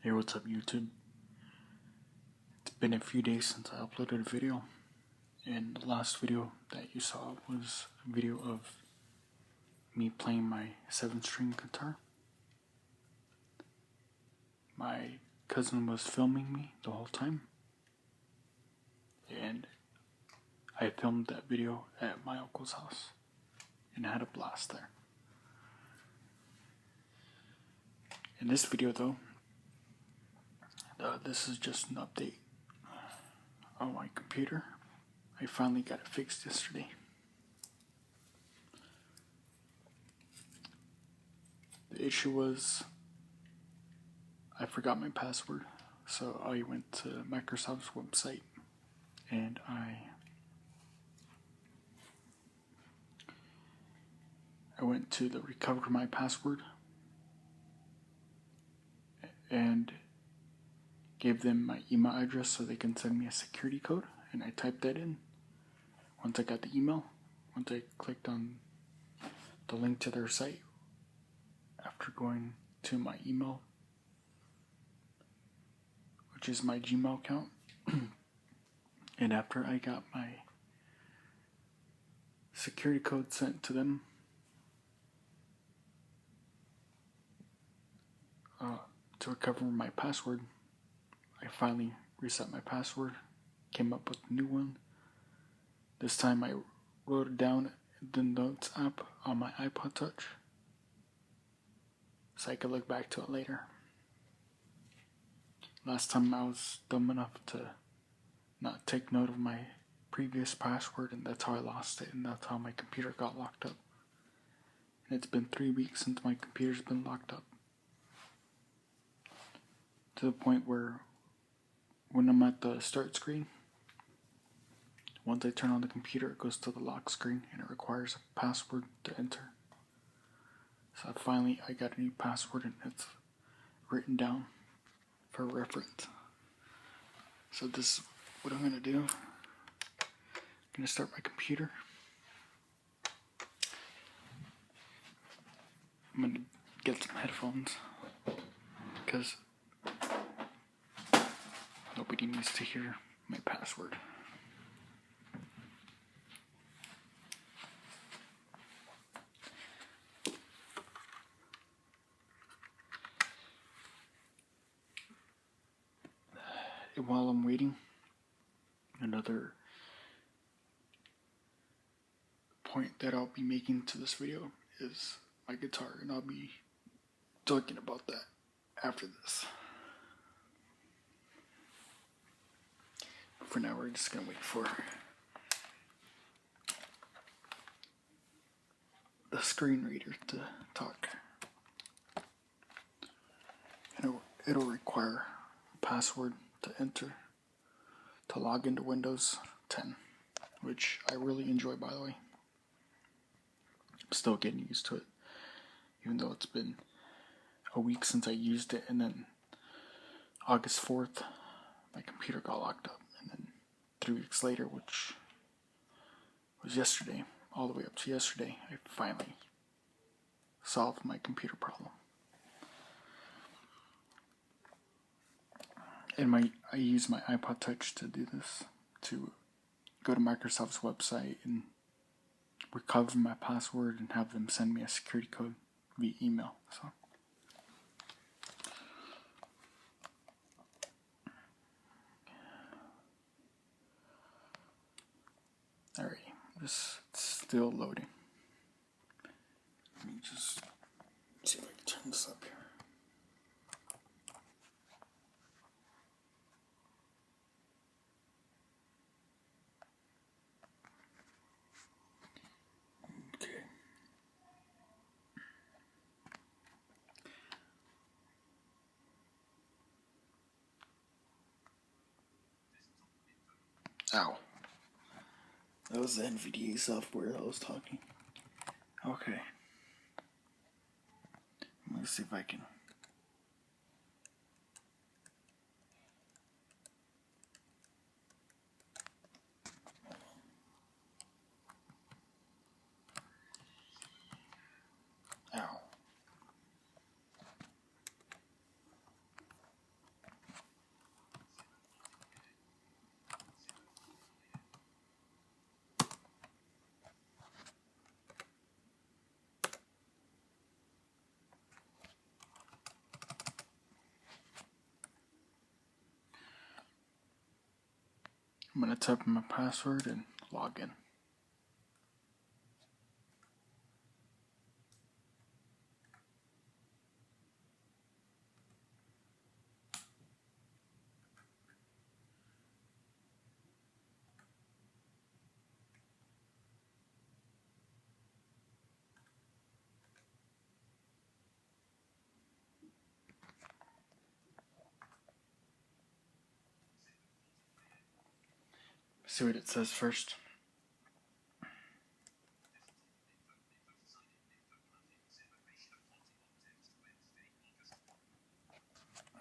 Hey, what's up YouTube? It's been a few days since I uploaded a video, and the last video that you saw was a video of me playing my 7-string guitar. My cousin was filming me the whole time, and I filmed that video at my uncle's house and had a blast there. In this video though, this is just an update on my computer. I finally got it fixed yesterday. The issue was I forgot my password, so I went to Microsoft's website and I went to the recover my password and gave them my email address so they can send me a security code, and I typed that in. Once I got the email, once I clicked on the link to their site, after going to my email, which is my Gmail account, and after I got my security code sent to them, to recover my password, I finally reset my password, came up with a new one. This time I wrote it down in the Notes app on my iPod Touch so I could look back to it later. Last time I was dumb enough to not take note of my previous password, and that's how I lost it, and that's how my computer got locked up. And it's been 3 weeks since my computer's been locked up, to the point where when I'm at the start screen, once I turn on the computer, it goes to the lock screen and it requires a password to enter. So finally I got a new password and it's written down for reference. So this is what I'm going to do. I'm going to start my computer. I'm going to get some headphones because nobody needs to hear my password. And while I'm waiting, another point that I'll be making to this video is my guitar, and I'll be talking about that after this. For now, we're just gonna wait for the screen reader to talk. And it'll require a password to enter to log into Windows 10, which I really enjoy, by the way. I'm still getting used to it, even though it's been a week since I used it, and then August 4th, my computer got locked up, and then 3 weeks later, which was yesterday, all the way up to yesterday, I finally solved my computer problem. And I use my iPod Touch to do this, to go to Microsoft's website and recover my password and have them send me a security code via email. So alrighty, this is still loading. Let me just see if I can turn this up here. Okay. Ow. That was the NVDA software that I was talking. Okay. Let me see if I can. Ow. I'm going to type in my password and log in. See what it says first.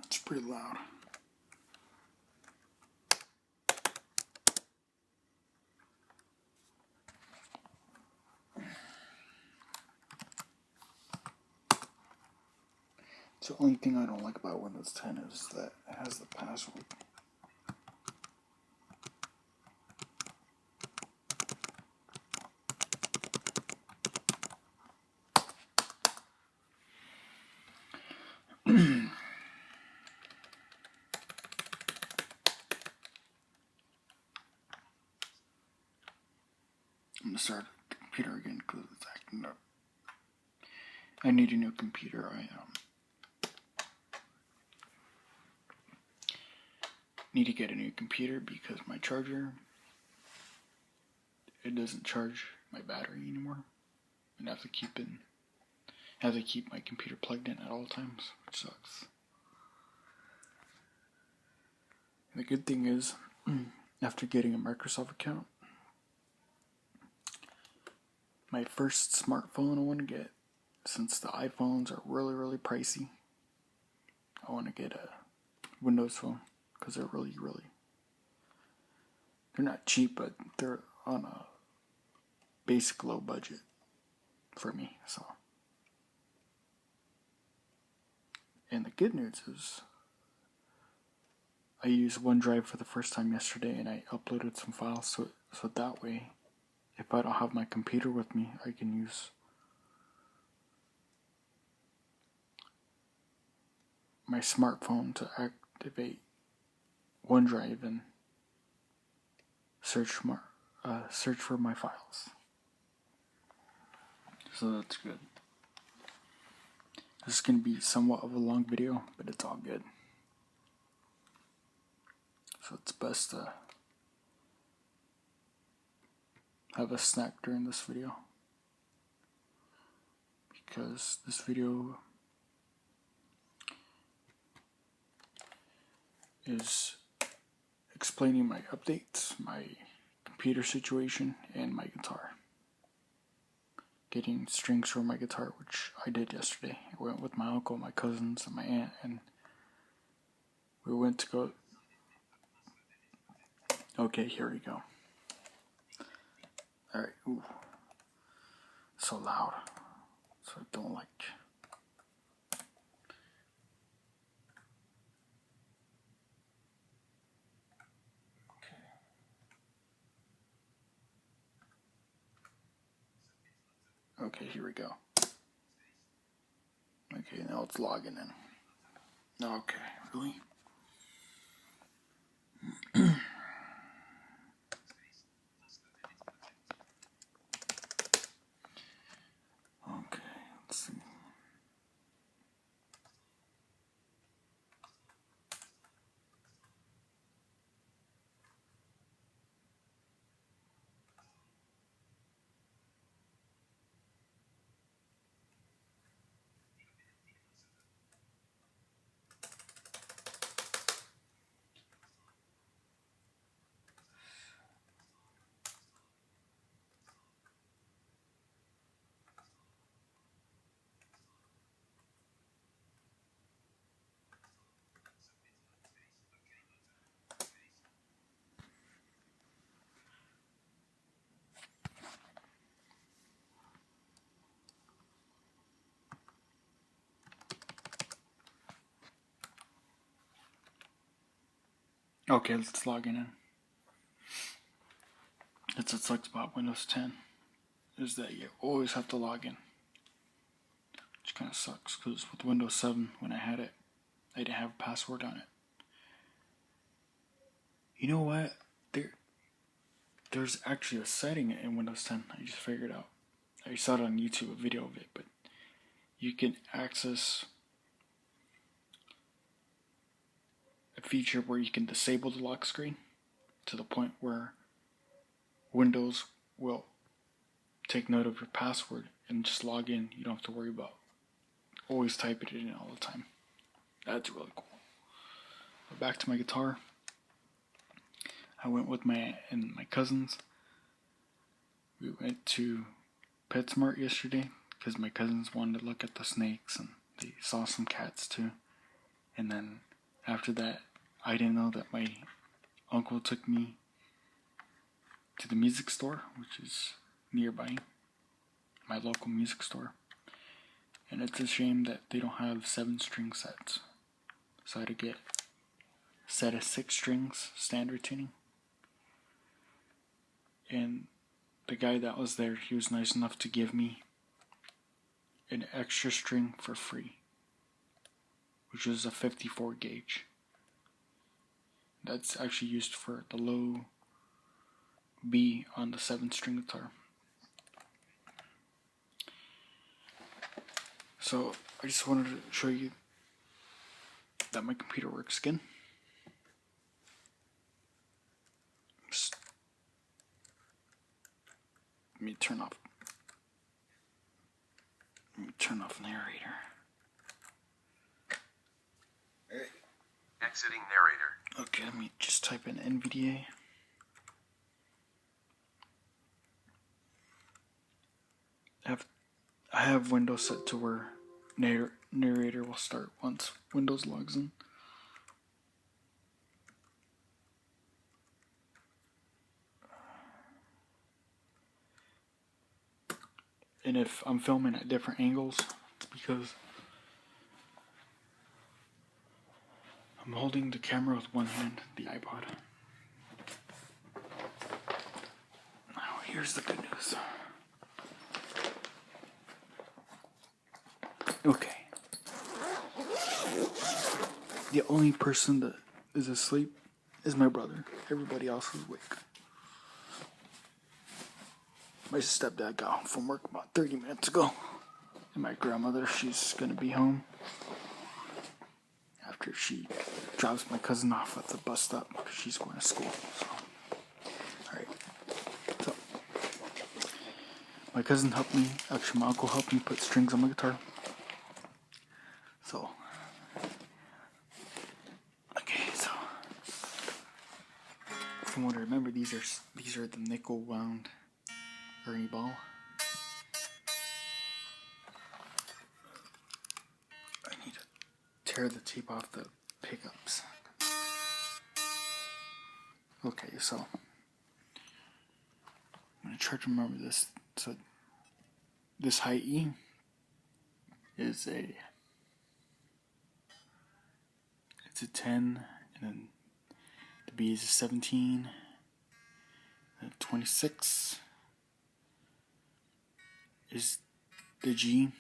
It's pretty loud. So the only thing I don't like about Windows 10 is that it has the password. I'm gonna start the computer again because it's acting up. I need a new computer. I need to get a new computer because my charger, it doesn't charge my battery anymore, and I have to keep my computer plugged in at all times, which sucks. And the good thing is, after getting a Microsoft account, my first smartphone I want to get, since the iPhones are really pricey, I want to get a Windows phone because they're really, they're not cheap, but they're on a basic low budget for me. So, and the good news is, I used OneDrive for the first time yesterday, and I uploaded some files, so that way, if I don't have my computer with me, I can use my smartphone to activate OneDrive and search for my files. So that's good. This is going to be somewhat of a long video, but it's all good. So it's best to have a snack during this video, because this video is explaining my updates, my computer situation, and my guitar. Getting strings for my guitar, which I did yesterday. I went with my uncle, my cousins, and my aunt, and we went to go. Okay, here we go. Alright, ooh. So loud. So I don't like. Okay, here we go. Okay, now it's logging in. Okay, really? Okay, let's see. Okay, let's log in. That's what sucks about Windows 10, is that you always have to log in. Which kind of sucks, because with Windows 7, when I had it, I didn't have a password on it. You know what? there's actually a setting in Windows 10 I just figured out. I saw it on YouTube, a video of it, but you can access a feature where you can disable the lock screen to the point where Windows will take note of your password and just log in. You don't have to worry about always typing it in all the time. That's really cool. But back to my guitar. I went with my cousins. We went to PetSmart yesterday because my cousins wanted to look at the snakes and they saw some cats too. And then after that, I didn't know that my uncle took me to the music store, which is nearby, my local music store. And it's a shame that they don't have 7-string sets. So I had to get a set of 6 strings, standard tuning. And the guy that was there, he was nice enough to give me an extra string for free, which was a 54 gauge. That's actually used for the low B on the 7-string guitar. So I just wanted to show you that my computer works again. Let me turn off narrator. Exiting narrator. Okay, let me just type in NVDA. I have Windows set to where narrator will start once Windows logs in. And if I'm filming at different angles, it's because I'm holding the camera with one hand, the iPod. Now here's the good news. Okay. The only person that is asleep is my brother. Everybody else is awake. My stepdad got home from work about 30 minutes ago. And my grandmother, she's gonna be home after she drops my cousin off at the bus stop because she's going to school. So, alright. So, my cousin helped me, actually my uncle helped me put strings on my guitar. So, okay, so from what I remember, these are the nickel wound Ernie Ball. I need to tear the tape off the pickups. Okay, so I'm gonna try to remember this. So this high E is a 10, and then the B is a 17, and 26 is the G,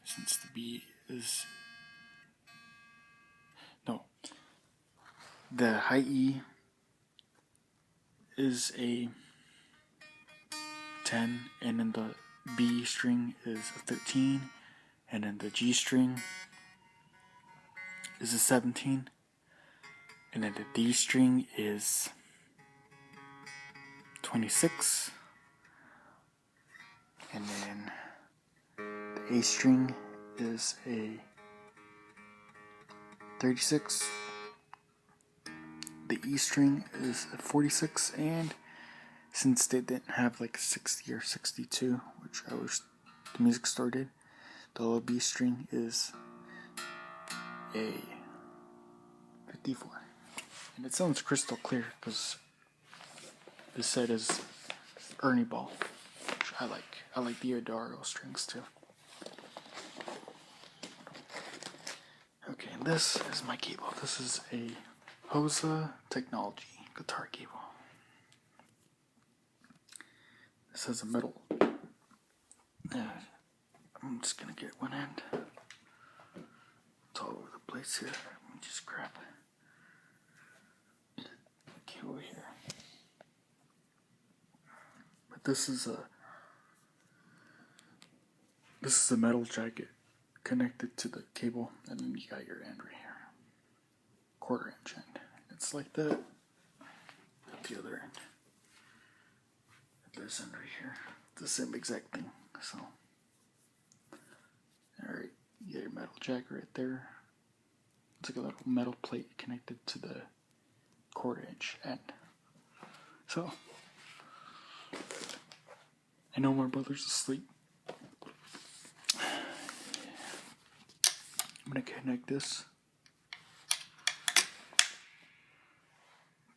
since the B is, no, the high E is a 10, and then the B string is a 13, and then the G string is a 17, and then the D string is 26, and then the A string is a 36, the E string is a 46, and since they didn't have like 60 or 62, which I wish the music store did, the low B string is a 54. And it sounds crystal clear because this set is Ernie Ball, which I like. I like the Adaro strings too. Okay, and this is my cable. This is a Hosa Technology guitar cable. This has a middle. I'm just gonna get one end. It's all over the place here. Let me just grab the cable here. this is a metal jacket connected to the cable, and then you got your end right here, 1/4 inch end. It's like that at the other end. At this end right here, the same exact thing. So, all right, you get your metal jacket right there. It's like a little metal plate connected to the 1/4 inch end. So, I know my brother's asleep. I'm going to connect this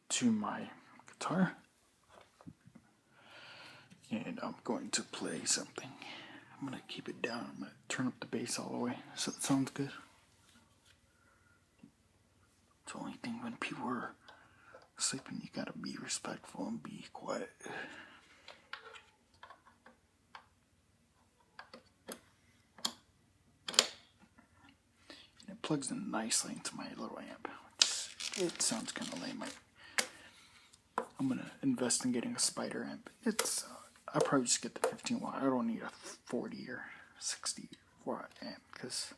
to my guitar, and I'm going to play something. I'm going to keep it down. I'm going to turn up the bass all the way so it sounds good. It's the only thing when people are sleeping, you gotta be respectful and be quiet. And it plugs in nicely into my little amp, which it sounds kind of lame. I'm gonna invest in getting a Spider amp. I'll probably just get the 15 watt. I don't need a 40 or 60 watt amp because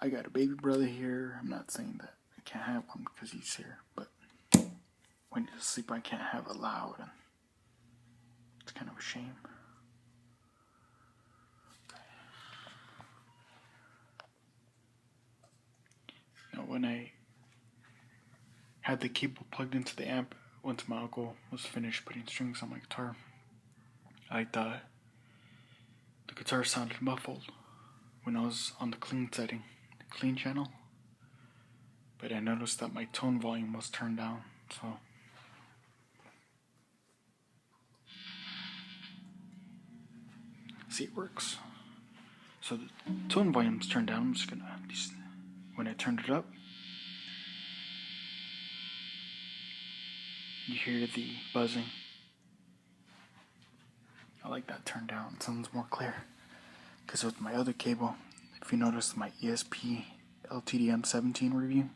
I got a baby brother here. I'm not saying that I can't have one because he's here, but when he's asleep I can't have it loud, and it's kind of a shame. You know, when I had the cable plugged into the amp, once my uncle was finished putting strings on my guitar, I thought the guitar sounded muffled when I was on the clean setting, the clean channel, but I noticed that my tone volume was turned down, so see, it works. So the tone volume's turned down. I'm just gonna, when I turned it up, you hear the buzzing. I like that turned down. It sounds more clear. Because with my other cable, if you notice my ESP LTDM17 review,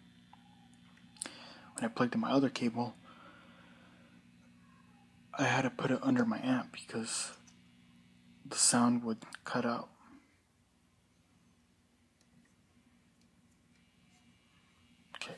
when I plugged in my other cable, I had to put it under my amp because the sound would cut out. Okay.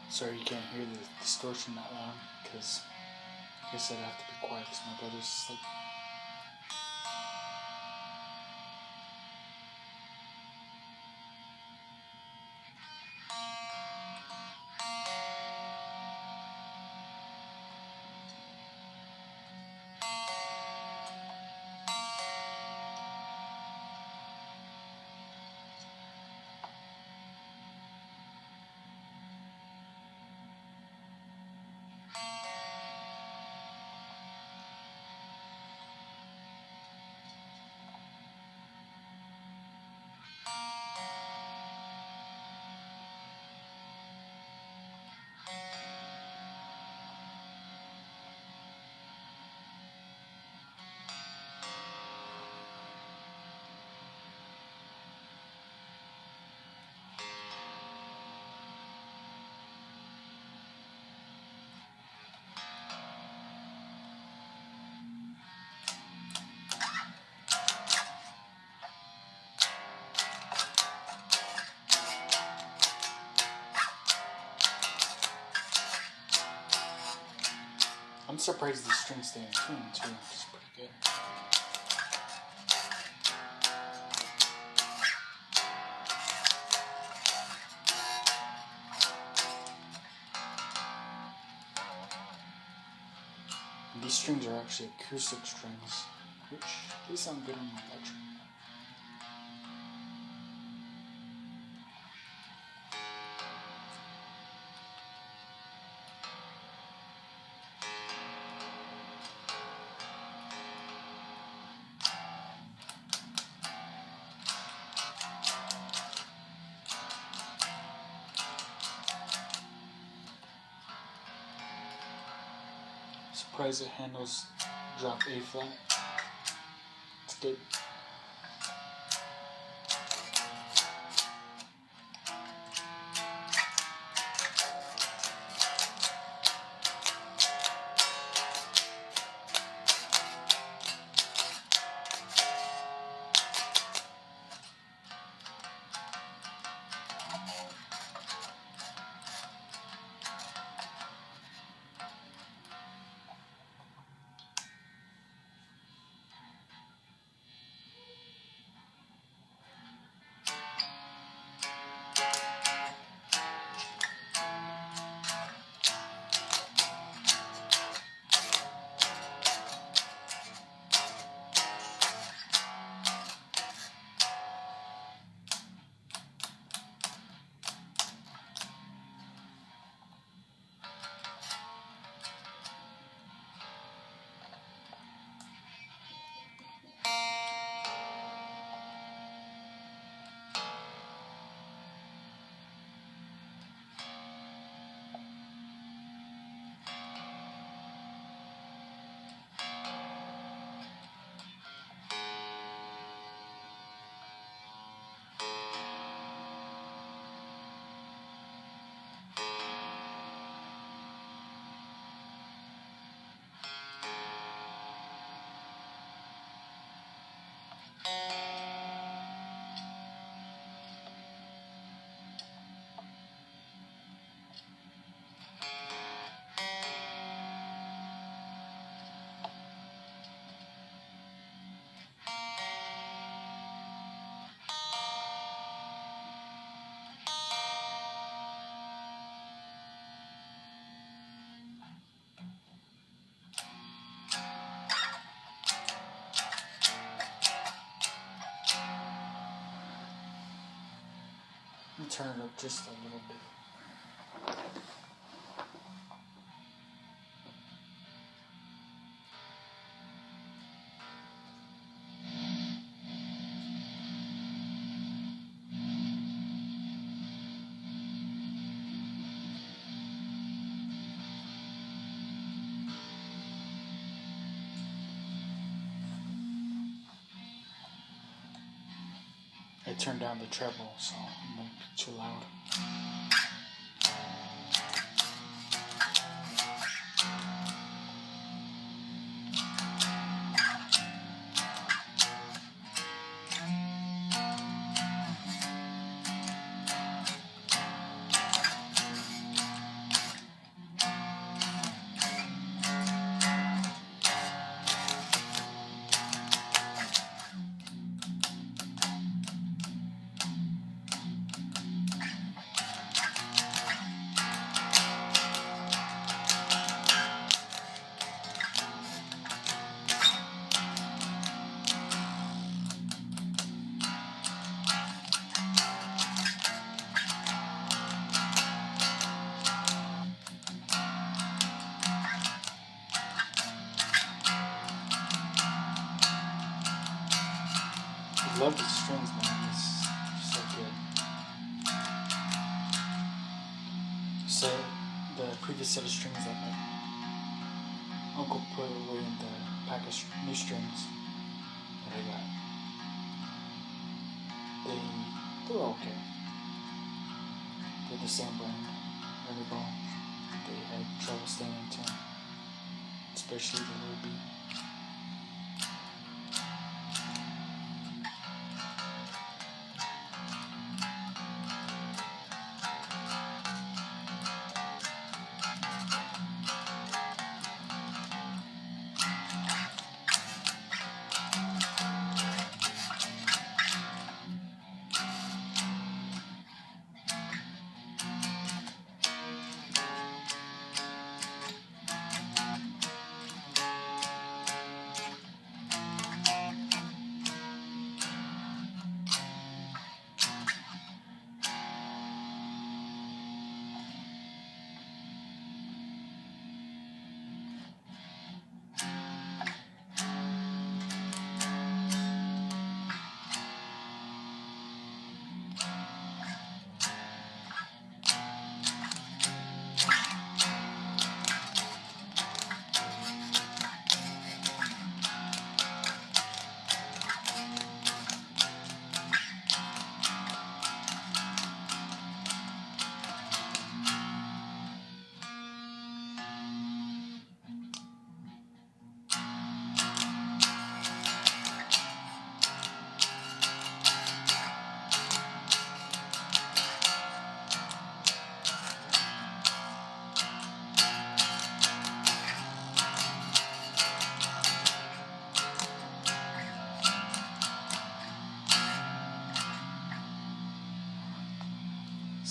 Sorry you can't hear the distortion that loud, because like I said, I have to be quiet because my brother's asleep. surprised the strings stay in tune too, which is pretty good. And these strings are actually acoustic strings, which they sound good on electric. Surprised it handles drop A flat. It's good. Let me turn it up just a little bit. I turned down the treble, so it won't be too loud. I love the strings, man. It's so good. So the previous set of strings that my uncle put away in the pack of new strings that I got, they're okay. They're the same brand, Everybone. They had trouble staying in tune, especially the little beat.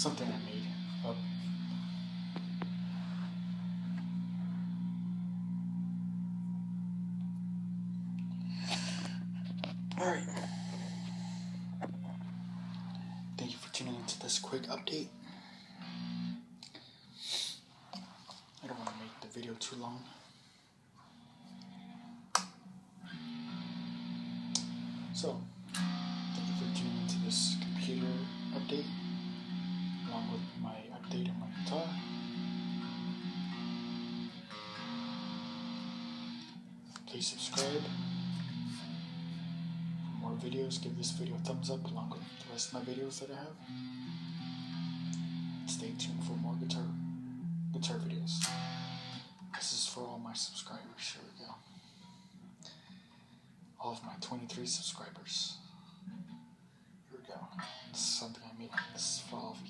something I made up. Alright. Thank you for tuning into this quick update. I don't want to make the video too long. So, thank you for tuning into this computer update, along with my update on my guitar. Please subscribe for more videos. Give this video a thumbs up along with the rest of my videos that I have. Stay tuned for more guitar videos. This is for all my subscribers. Here we go. All of my 23 subscribers. Here we go. This is something I made. This is for all of you.